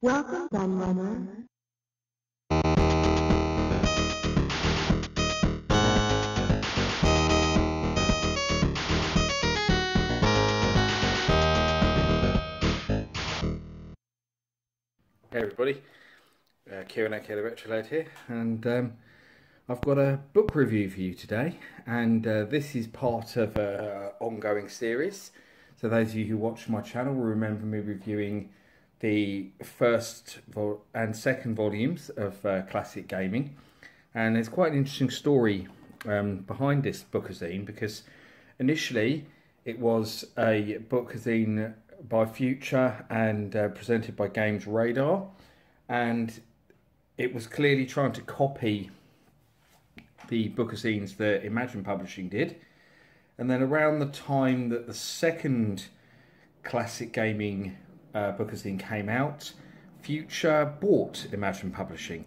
Welcome, Gunrunner. Hey everybody, Kieran aka the Retro Lad here, and I've got a book review for you today, and this is part of an ongoing series. So those of you who watch my channel will remember me reviewing the first and second volumes of Classic Gaming, and there's quite an interesting story behind this Bookazine, because initially it was a Bookazine by Future and presented by Games Radar, and it was clearly trying to copy the bookazines that Imagine Publishing did. And then around the time that the second Classic Gaming bookazine came out, Future bought Imagine Publishing,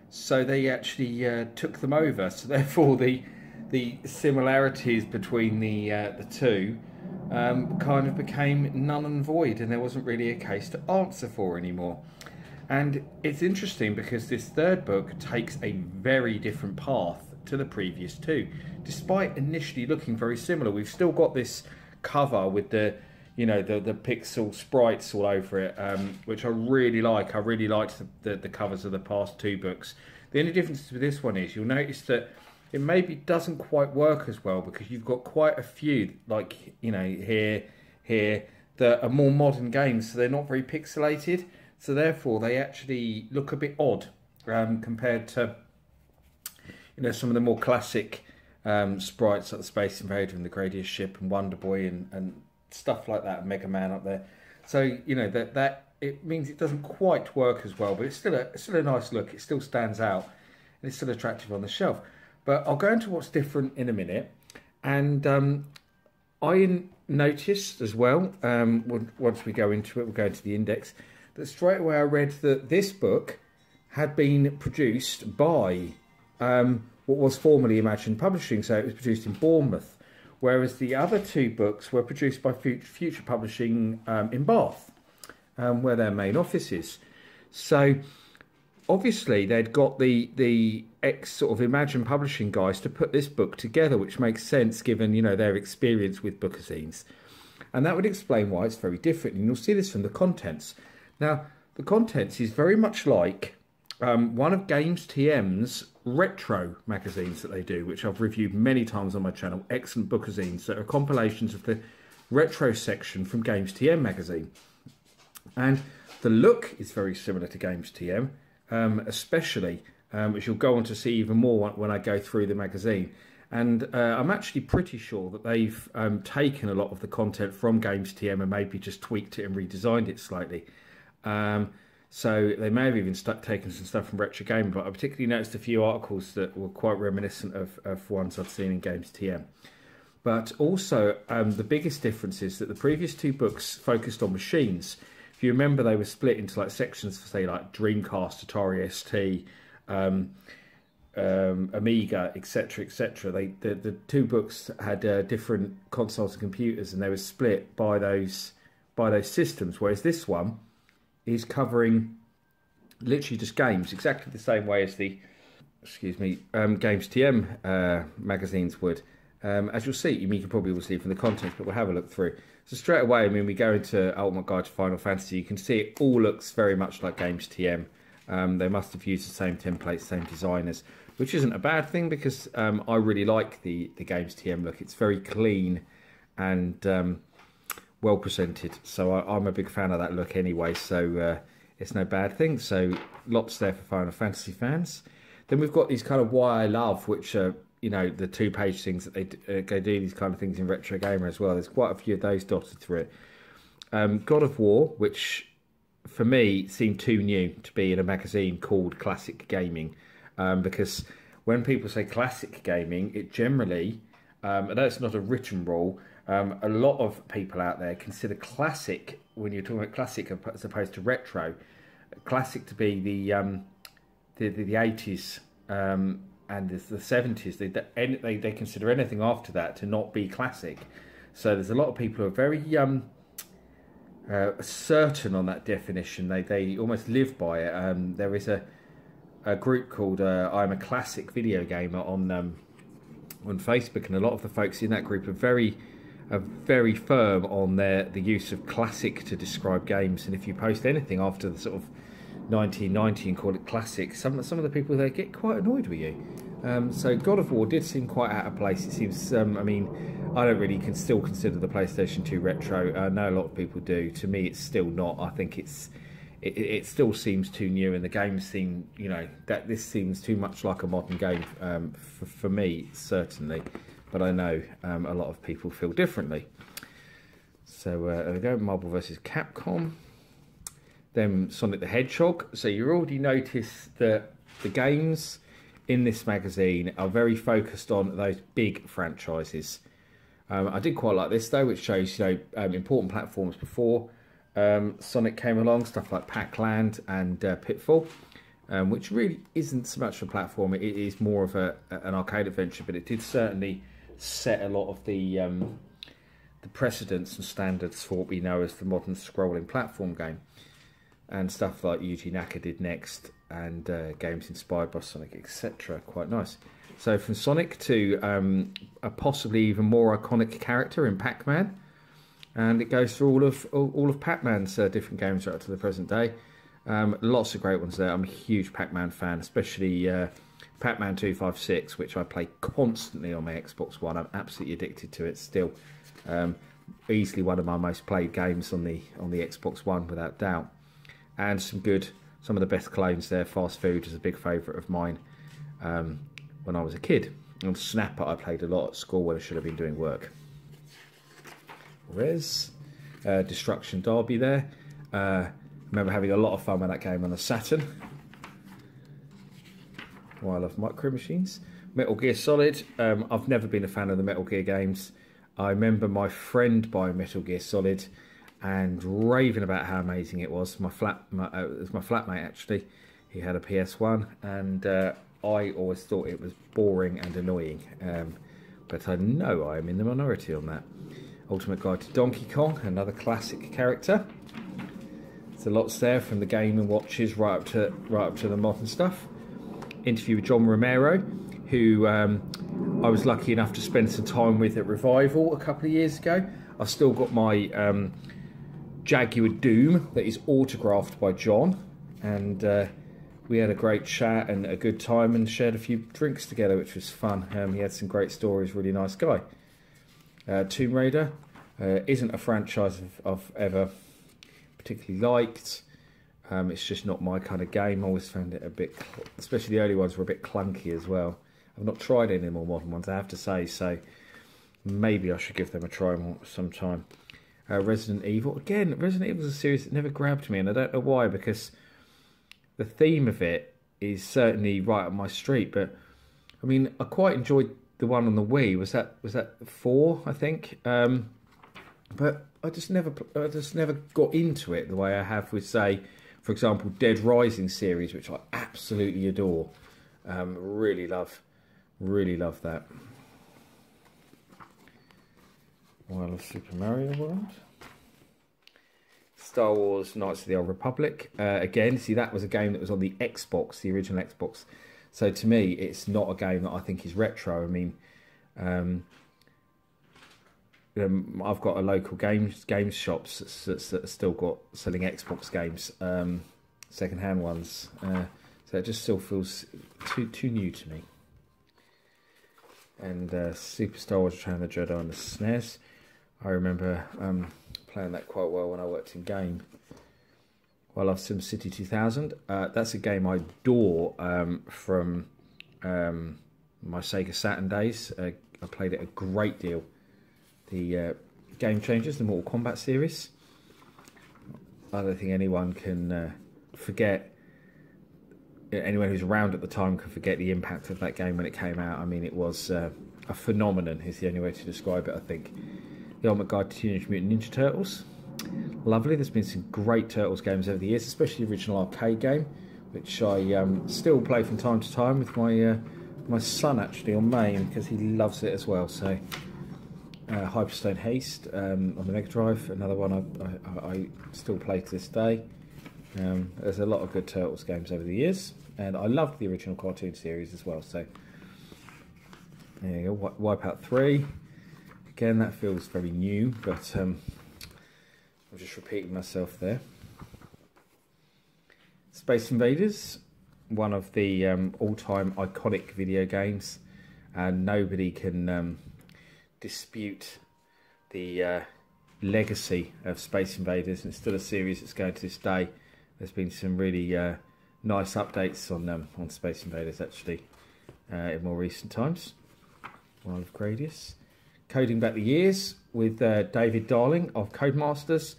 so they actually took them over. So therefore the similarities between the two kind of became null and void, and there wasn't really a case to answer for anymore. And it's interesting because this third book takes a very different path to the previous two, despite initially looking very similar. We've still got this cover with the pixel sprites all over it, which I really like. I really liked the covers of the past two books. The only difference with this one is you'll notice that it maybe doesn't quite work as well, because you've got quite a few, like, here, that are more modern games, so they're not very pixelated. So therefore, they actually look a bit odd compared to, some of the more classic sprites like the Space Invader and the Gradius Ship and Wonder Boy and stuff like that, Mega Man up there. So that it means it doesn't quite work as well, but it's still a nice look. It still stands out, and it's still attractive on the shelf. But I'll go into what's different in a minute. And I noticed as well, once we go into it, we'll go into the index, that straight away I read that this book had been produced by what was formerly Imagine Publishing. So it was produced in Bournemouth, whereas the other two books were produced by Future Publishing in Bath, where their main office is. So obviously they'd got the ex sort of Imagine Publishing guys to put this book together, which makes sense given their experience with bookazines, and that would explain why it's very different. And you'll see this from the contents. Now the contents is very much like one of Games TM's retro magazines that they do, which I've reviewed many times on my channel. Excellent bookazines that are compilations of the retro section from Games TM magazine, and the look is very similar to Games TM. Especially, as you'll go on to see even more when I go through the magazine. And I'm actually pretty sure that they've taken a lot of the content from Games TM and maybe just tweaked it and redesigned it slightly. So they may have even taken some stuff from Retro Gamer, but I particularly noticed a few articles that were quite reminiscent of ones I'd seen in Games TM. But also, the biggest difference is that the previous two books focused on machines. If you remember, they were split into like sections for, say, like Dreamcast, Atari ST, Amiga, etc., etc. The two books had different consoles and computers, and they were split by those systems. Whereas this one is covering literally just games, exactly the same way as the Games TM magazines would. As you'll see, you can probably all see from the contents, but we'll have a look through. So straight away, we go into Ultimate Guide to Final Fantasy. You can see it all looks very much like Games TM. They must have used the same templates, same designers, which isn't a bad thing, because I really like the Games TM look. It's very clean and well presented. So I'm a big fan of that look anyway, so it's no bad thing. So lots there for Final Fantasy fans. Then we've got these kind of Why I Love, which are the two-page things that they do these kind of things in Retro Gamer as well. There's quite a few of those dotted through it. God of War, which for me seemed too new to be in a magazine called Classic Gaming, because when people say Classic Gaming, it generally, I know it's not a written rule, a lot of people out there consider classic, when you're talking about classic as opposed to retro, classic to be the 80s, and the 70s. They consider anything after that to not be classic. So there's a lot of people who are very certain on that definition. They almost live by it. There is a group called I'm a Classic Video Gamer on Facebook, and a lot of the folks in that group are very firm on the use of classic to describe games. And if you post anything after the sort of 1990 and call it classic, some of the people there get quite annoyed with you. So God of War did seem quite out of place. It seems, I mean, I don't really still consider the PlayStation 2 retro. I know a lot of people do. To me, it's still not. I think it still seems too new, and the games seem, you know, that this seems too much like a modern game for me, certainly. But I know a lot of people feel differently. So there we go, Marvel vs. Capcom. Then Sonic the Hedgehog. So you already noticed that the games in this magazine are very focused on those big franchises. I did quite like this though, which shows, you know, important platforms before Sonic came along, stuff like Pac-Man and Pitfall, which really isn't so much a platform. It is more of an arcade adventure, but it did certainly set a lot of the precedents and standards for what we know as the modern scrolling platform game, and stuff like Yuji Naka did next, and games inspired by Sonic, etc. Quite nice. So from Sonic to a possibly even more iconic character in Pac-Man, and it goes through all of Pac-Man's different games right up to the present day. Lots of great ones there. I'm a huge Pac-Man fan, especially Pac-Man 256, which I play constantly on my Xbox One. I'm absolutely addicted to it still. Easily one of my most played games on the Xbox One, without doubt. And some of the best clones there. Fast Food is a big favourite of mine when I was a kid. And Snapper I played a lot at school when I should have been doing work. Res, Destruction Derby there. Remember having a lot of fun with that game on the Saturn. Well, I love Micro Machines. Metal Gear Solid. I've never been a fan of the Metal Gear games. I remember my friend buying Metal Gear Solid and raving about how amazing it was. It was my flatmate actually. He had a PS1, and I always thought it was boring and annoying. But I know I am in the minority on that. Ultimate Guide to Donkey Kong, another classic character. There's a lot there, from the Game & Watches right up to the modern stuff. Interview with John Romero, who I was lucky enough to spend some time with at Revival a couple of years ago. I've still got my Jaguar Doom that is autographed by John, and we had a great chat and a good time and shared a few drinks together, which was fun. He had some great stories, really nice guy. Tomb Raider isn't a franchise I've ever particularly liked. It's just not my kind of game. I always found it a bit, especially the early ones were a bit clunky as well. I've not tried any more modern ones, I have to say, so maybe I should give them a try sometime. Resident Evil. Again, Resident Evil is a series that never grabbed me, and I don't know why, because the theme of it is certainly right up my street. But I mean, I quite enjoyed the one on the Wii. Was that 4, I think? But I just never got into it the way I have with, say, for example, Dead Rising series, which I absolutely adore. Really love that. Well, of Super Mario World. Star Wars Knights of the Old Republic. Again, see, that was a game that was on the Xbox, the original Xbox. So to me, it's not a game that I think is retro. I mean, I've got a local games shops that still got selling Xbox games, second-hand ones. So it just still feels too new to me. And Super Star Wars Return of the Jedi on the SNES. I remember playing that quite well when I worked in game. Well, I love SimCity 2000. That's a game I adore from my Sega Saturn days. I played it a great deal. The Game Changers, the Mortal Kombat series. I don't think anyone can forget. Anyone who's around at the time can forget the impact of that game when it came out. I mean, it was a phenomenon, is the only way to describe it, I think. The Ultimate Guide to Teenage Mutant Ninja Turtles. Lovely. There's been some great Turtles games over the years, especially the original arcade game, which I still play from time to time with my son, actually, on main, because he loves it as well. So Hyperstone Haste on the Mega Drive, another one I still play to this day. There's a lot of good Turtles games over the years, and I loved the original cartoon series as well. So there you go, Wipeout 3. Again, that feels very new, but I'm just repeating myself there. Space Invaders, one of the all-time iconic video games, and nobody can dispute the legacy of Space Invaders, and it's still a series that's going to this day. There's been some really nice updates on Space Invaders actually in more recent times. Wild of Gradius. Coding back the years with David Darling of Codemasters,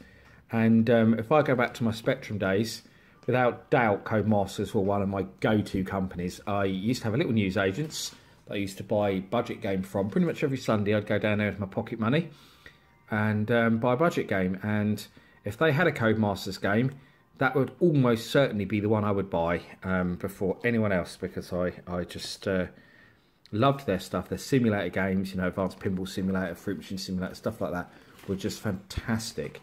and if I go back to my Spectrum days, without doubt Codemasters were one of my go-to companies. I used to have a little newsagents that I used to buy budget game from. Pretty much every Sunday I'd go down there with my pocket money and buy a budget game, and if they had a Codemasters game, that would almost certainly be the one I would buy before anyone else, because I just loved their stuff. Their simulator games, you know, Advanced Pinball Simulator, Fruit Machine Simulator, stuff like that, were just fantastic.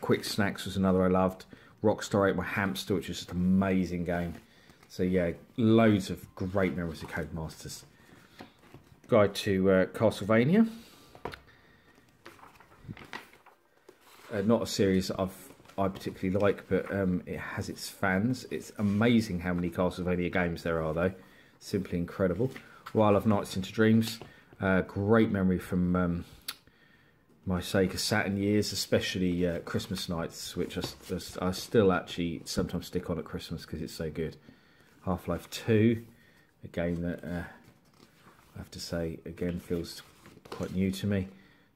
Quick Snacks was another I loved. Rockstar 8, my hamster, which is just an amazing game. So yeah, loads of great memories of Codemasters. Guide to Castlevania. Not a series I particularly like, but it has its fans. It's amazing how many Castlevania games there are, though. Simply incredible. Wild of Nights into Dreams. Great memory from my Sega Saturn years, especially Christmas nights, which I still actually sometimes stick on at Christmas because it's so good. Half-Life 2, a game that I have to say again feels quite new to me.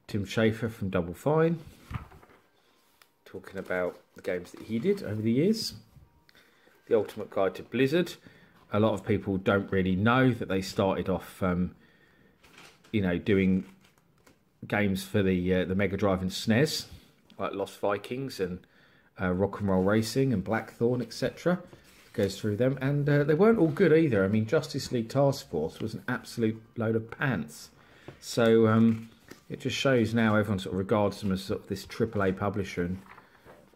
Tim Schafer from Double Fine, talking about the games that he did over the years. The Ultimate Guide to Blizzard. A lot of people don't really know that they started off, you know, doing games for the Mega Drive and SNES, like Lost Vikings and Rock and Roll Racing and Blackthorn, etc. Goes through them, and they weren't all good either. I mean, Justice League Task Force was an absolute load of pants. So it just shows now everyone sort of regards them as sort of this AAA publisher, and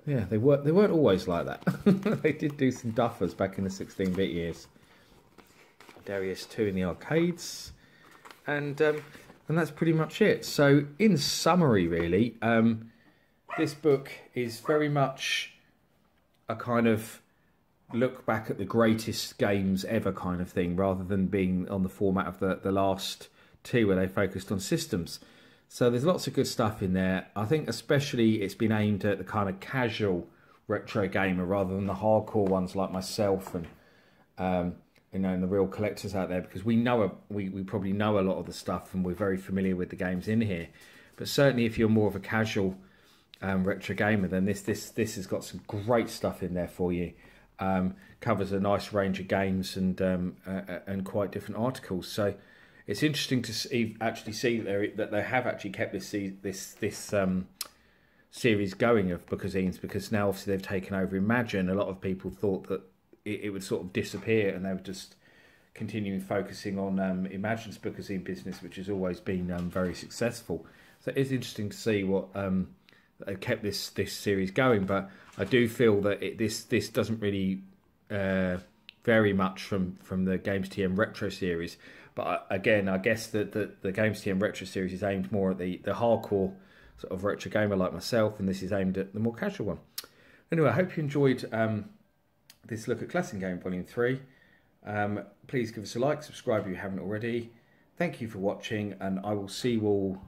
yeah, they weren't always like that. They did do some duffers back in the 16-bit years. Darius 2 in the arcades, and that's pretty much it. So in summary, really, this book is very much a kind of look back at the greatest games ever kind of thing, rather than being on the format of the last two where they focused on systems. So there's lots of good stuff in there. I think especially it's been aimed at the kind of casual retro gamer rather than the hardcore ones like myself and you know, and the real collectors out there, because we probably know a lot of the stuff and we're very familiar with the games in here. But certainly if you're more of a casual retro gamer, then this has got some great stuff in there for you. Covers a nice range of games and quite different articles. So it's interesting to actually see that they have actually kept this series going of Bookazines, because now obviously they've taken over Imagine. A lot of people thought that it would sort of disappear, and they were just continuing focusing on Imagine's Bookazine business, which has always been very successful. So it is interesting to see what they've kept this series going. But I do feel that this doesn't really vary much from the Games TM Retro series. But again, I guess that the Games TM Retro series is aimed more at the hardcore sort of retro gamer like myself, and this is aimed at the more casual one. Anyway, I hope you enjoyed this look at Classic Game Volume 3. Please give us a like, subscribe if you haven't already. Thank you for watching, and I will see you all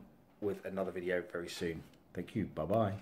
with another video very soon. Thank you. Bye-bye.